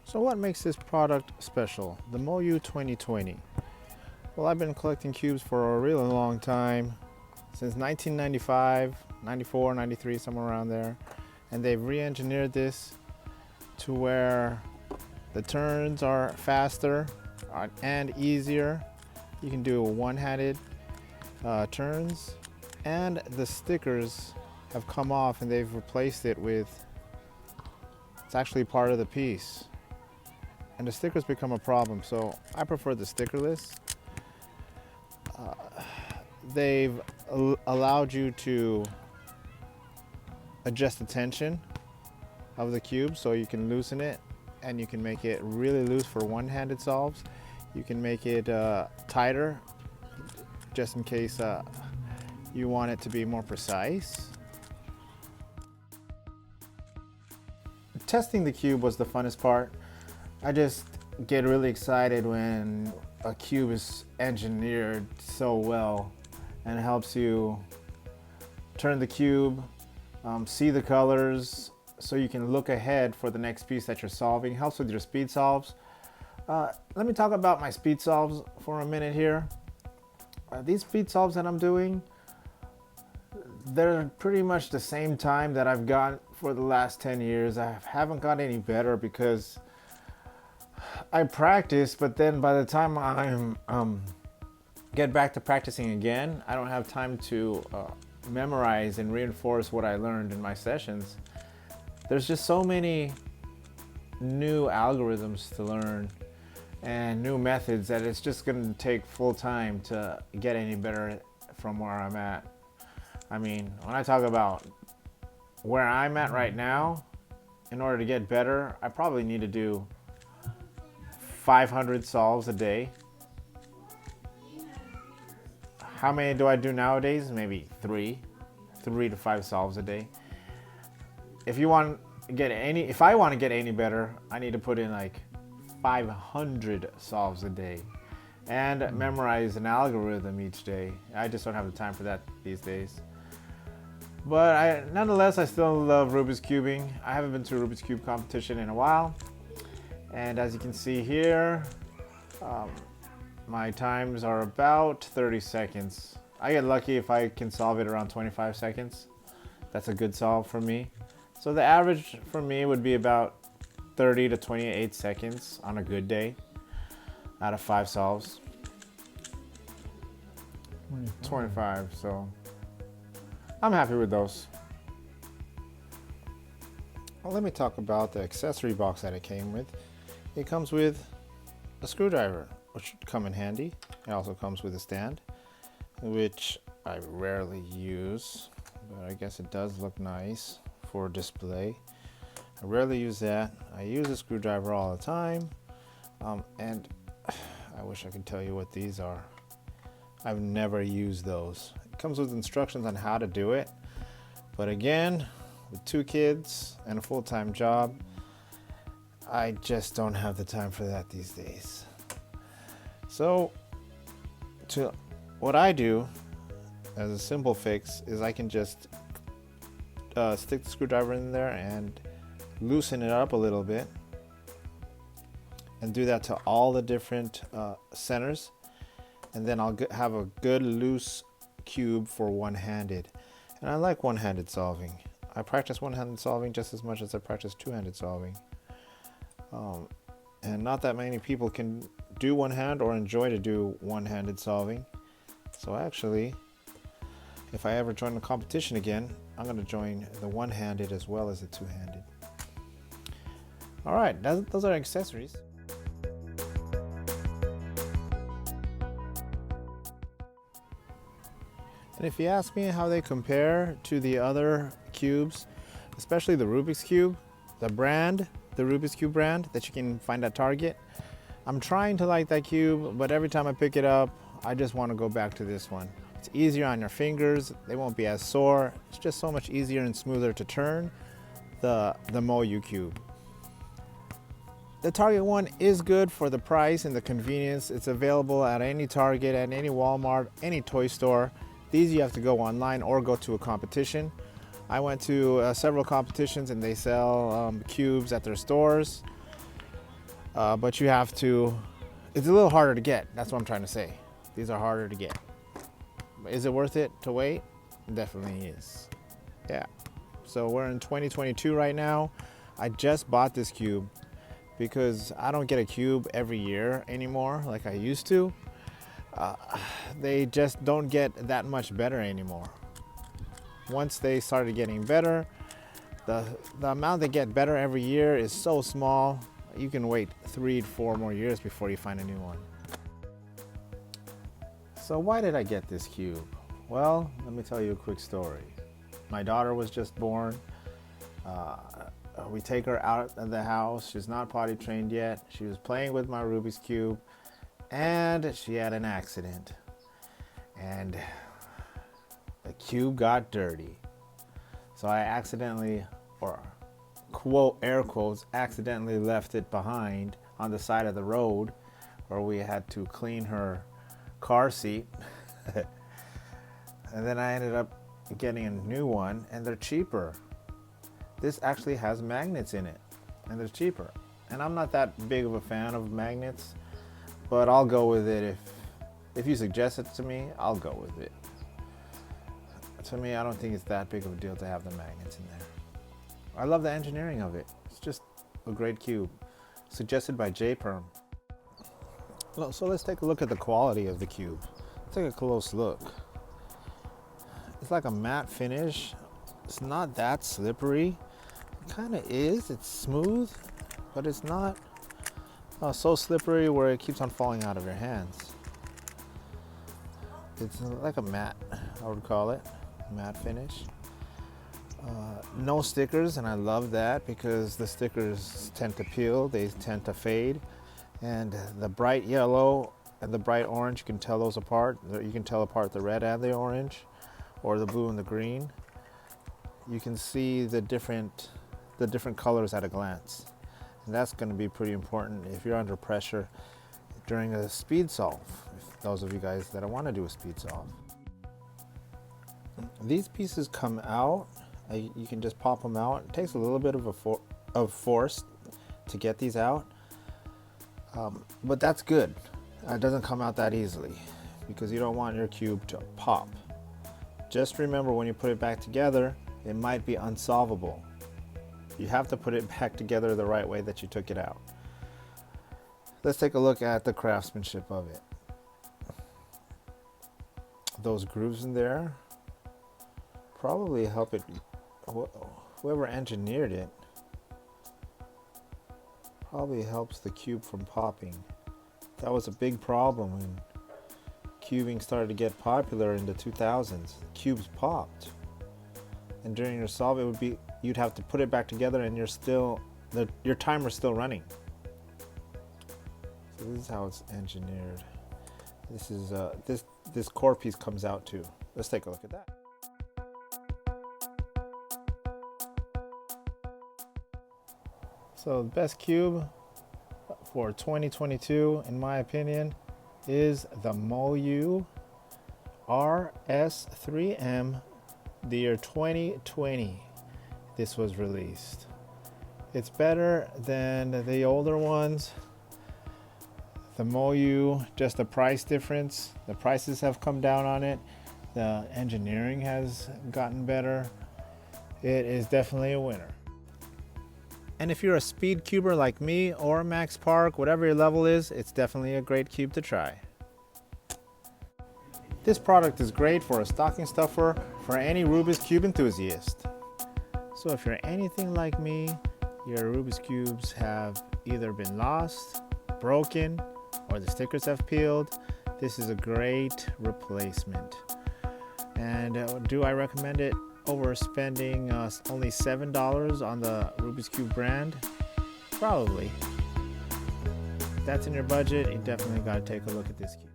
So what makes this product special? The Moyu 2020. Well, I've been collecting cubes for a really long time, since 1995, 94, 93, somewhere around there. And they've re-engineered this to where the turns are faster and easier. You can do one-handed turns, and the stickers have come off and they've replaced it with, it's actually part of the piece. And the stickers become a problem, so I prefer the stickerless. They've allowed you to adjust the tension of the cube, so you can loosen it and you can make it really loose for one-handed solves. You can make it tighter just in case you want it to be more precise. Testing the cube was the funnest part. I just get really excited when a cube is engineered so well and it helps you turn the cube, see the colors, so you can look ahead for the next piece that you're solving. Helps with your speed solves. Let me talk about my speed solves for a minute here. These speed solves that I'm doing, they're pretty much the same time that I've got for the last 10 years. I haven't got any better because I practice, but then by the time I'm get back to practicing again, I don't have time to memorize and reinforce what I learned in my sessions. There's just so many new algorithms to learn and new methods that it's just going to take full time to get any better from where I'm at. I mean, when I talk about where I'm at right now, in order to get better, I probably need to do 500 solves a day. How many do I do nowadays? Maybe three to 5 solves a day. If I want to get any better, I need to put in like 500 solves a day and memorize an algorithm each day. I just don't have the time for that these days. But nonetheless, I still love Rubik's cubing. I haven't been to a Rubik's Cube competition in a while. And as you can see here, my times are about 30 seconds. I get lucky if I can solve it around 25 seconds. That's a good solve for me. So the average for me would be about 30 to 28 seconds on a good day out of 5 solves. 25, so I'm happy with those. Well, let me talk about the accessory box that it came with. It comes with a screwdriver, which should come in handy. It also comes with a stand, which I rarely use, but I guess it does look nice for display. I rarely use that. I use a screwdriver all the time, and I wish I could tell you what these are. I've never used those. It comes with instructions on how to do it, but again, with 2 kids and a full-time job, I just don't have the time for that these days. So what I do as a simple fix is I can just stick the screwdriver in there and loosen it up a little bit, and do that to all the different centers, and then I'll have a good loose cube for one-handed. And I like one-handed solving. I practice one-handed solving just as much as I practice two-handed solving. And not that many people can do one-hand or enjoy to do one-handed solving. So actually, if I ever join a competition again, I'm going to join the one-handed as well as the two-handed. All right, those are accessories. And if you ask me how they compare to the other cubes, especially the Rubik's Cube, the Rubik's Cube brand that you can find at Target, I'm trying to like that cube, but every time I pick it up, I just want to go back to this one. It's easier on your fingers, they won't be as sore. It's just so much easier and smoother to turn, the Moyu cube. The Target one is good for the price and the convenience. It's available at any Target, at any Walmart, any toy store. These you have to go online or go to a competition. I went to several competitions and they sell cubes at their stores. but you have to, it's a little harder to get. That's what I'm trying to say. These are harder to get. But is it worth it to wait? It definitely is. Yeah. So we're in 2022 right now. I just bought this cube because I don't get a cube every year anymore like I used to. They just don't get that much better anymore. Once they started getting better, the amount they get better every year is so small, you can wait 3 to 4 more years before you find a new one. So why did I get this cube? Well, let me tell you a quick story. My daughter was just born. We take her out of the house. She's not potty trained yet. She was playing with my Rubik's Cube and she had an accident. And the cube got dirty. So I accidentally, or quote, air quotes, accidentally left it behind on the side of the road where we had to clean her car seat. And then I ended up getting a new one, and they're cheaper. This actually has magnets in it, and they're cheaper. And I'm not that big of a fan of magnets, but I'll go with it. If you suggest it to me, I'll go with it. To me, I don't think it's that big of a deal to have the magnets in there. I love the engineering of it. It's just a great cube. Suggested by J-Perm. So let's take a look at the quality of the cube. Let's take a close look. It's like a matte finish. It's not that slippery. It kind of is. It's smooth, but it's not so slippery where it keeps on falling out of your hands. It's like a matte, I would call it, matte finish. No stickers, and I love that because the stickers tend to peel, they tend to fade, and the bright yellow and the bright orange, you can tell those apart. You can tell apart the red and the orange, or the blue and the green. You can see the different colors at a glance, and that's going to be pretty important if you're under pressure during a speed solve. If those of you guys that want to do a speed solve, these pieces come out. You can just pop them out. It takes a little bit of force to get these out, but that's good. It doesn't come out that easily because you don't want your cube to pop. Just remember, when you put it back together, it might be unsolvable. You have to put it back together the right way that you took it out. Let's take a look at the craftsmanship of it. Those grooves in there probably help it. Whoever engineered it probably helps the cube from popping. That was a big problem when cubing started to get popular in the 2000s. Cubes popped, and during your solve, you'd have to put it back together, and your timer's still running. So this is how it's engineered. This is this core piece comes out too. Let's take a look at that. So the best cube for 2022, in my opinion, is the Moyu RS3M, the year 2020 this was released. It's better than the older ones. The Moyu, just the price difference, the prices have come down on it. The engineering has gotten better. It is definitely a winner. And if you're a speed cuber like me or Max Park, whatever your level is, it's definitely a great cube to try. This product is great for a stocking stuffer for any Rubik's Cube enthusiast. So if you're anything like me, your Rubik's Cubes have either been lost, broken, or the stickers have peeled, this is a great replacement. And do I recommend it over spending only $7 on the Rubik's Cube brand? Probably. If that's in your budget, you definitely got to take a look at this cube.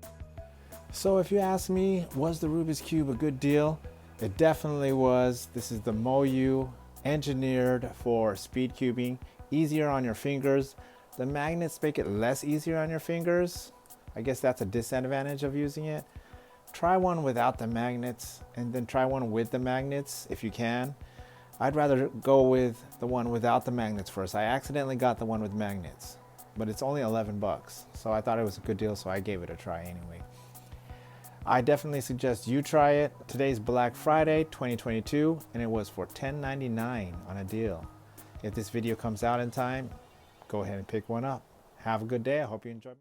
So if you ask me, was the Rubik's Cube a good deal? It definitely was. This is the Moyu, engineered for speed cubing, easier on your fingers. The magnets make it less easier on your fingers. I guess that's a disadvantage of using it. Try one without the magnets, and then try one with the magnets if you can. I'd rather go with the one without the magnets first. I accidentally got the one with magnets. but it's only 11 bucks. So I thought it was a good deal, so I gave it a try anyway. I definitely suggest you try it. Today's Black Friday 2022, and it was for $10.99 on a deal. If this video comes out in time, go ahead and pick one up. Have a good day. I hope you enjoy.